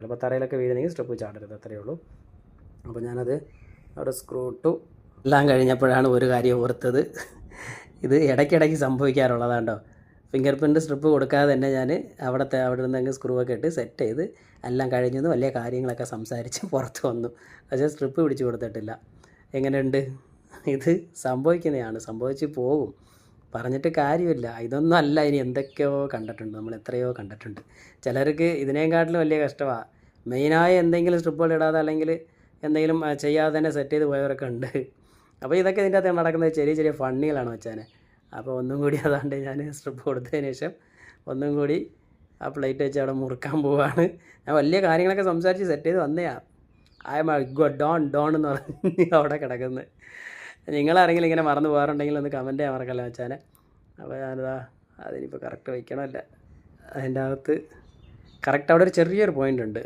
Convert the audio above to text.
ചിലപ്പോൾ തറയിലൊക്കെ വീഴുന്നെങ്കിൽ സ്ട്രിപ്പ് ചാടരുത്, അത്രയേ ഉള്ളൂ. അപ്പോൾ ഞാനത് അവിടെ സ്ക്രൂ ഇട്ടു. എല്ലാം കഴിഞ്ഞപ്പോഴാണ് ഒരു കാര്യം ഓർത്തത്. ഇത് ഇടയ്ക്കിടയ്ക്ക് സംഭവിക്കാറുള്ളതാണ്ടോ. ഫിംഗർ പ്രിൻറ്റ് സ്ട്രിപ്പ് കൊടുക്കാതെ തന്നെ ഞാൻ അവിടെ നിന്ന് സ്ക്രൂ ഒക്കെ ഇട്ട് സെറ്റ് ചെയ്ത് എല്ലാം കഴിഞ്ഞെന്ന് വലിയ കാര്യങ്ങളൊക്കെ സംസാരിച്ച് പുറത്ത് വന്നു. പക്ഷേ സ്ട്രിപ്പ് പിടിച്ചു കൊടുത്തിട്ടില്ല. എങ്ങനെയുണ്ട്? ഇത് സംഭവിക്കുന്നതാണ്, സംഭവിച്ച് പോകും, പറഞ്ഞിട്ട് കാര്യമില്ല. ഇതൊന്നും അല്ല, ഇനി എന്തൊക്കെയോ കണ്ടിട്ടുണ്ട് നമ്മൾ, എത്രയോ കണ്ടിട്ടുണ്ട്. ചിലർക്ക് ഇതിനേക്കാട്ടിലും വലിയ കഷ്ടമാണ്. മെയിനായ എന്തെങ്കിലും സ്ട്രിപ്പുകൾ ഇടാതെ അല്ലെങ്കിൽ എന്തെങ്കിലും ചെയ്യാതെ തന്നെ സെറ്റ് ചെയ്ത് പോയവരൊക്കെ ഉണ്ട്. അപ്പോൾ ഇതൊക്കെ ഇതിൻ്റെ അകത്ത് നടക്കുന്നത് ചെറിയ ചെറിയ ഫണ്ണികളാണ് വെച്ചാൽ. അപ്പോൾ ഒന്നും കൂടി അതാണ്ട് ഞാൻ സ്ട്രിപ്പ് കൊടുത്തതിന് ശേഷം ഒന്നും കൂടി ആ പ്ലേറ്റ് വെച്ച് അവിടെ മുറുക്കാൻ പോവുകയാണ്. ഞാൻ വലിയ കാര്യങ്ങളൊക്കെ സംസാരിച്ച് സെറ്റ് ചെയ്ത് വന്നതാണ്. ഐ എം ഡോൺ എന്ന് പറഞ്ഞ് അവിടെ കിടക്കുന്നത്. നിങ്ങളാരെങ്കിലും ഇങ്ങനെ മറന്നു പോകാറുണ്ടെങ്കിൽ ഒന്ന് കമൻറ്റ് ചെയ്യാൻ മറക്കല്ല വെച്ചാൽ. അപ്പോൾ ഞാനിതാ അതിനിപ്പോൾ കറക്റ്റ് വയ്ക്കണമല്ല, അതിൻ്റെ അകത്ത് കറക്റ്റ് അവിടെ ഒരു ചെറിയൊരു പോയിൻ്റ് ഉണ്ട്.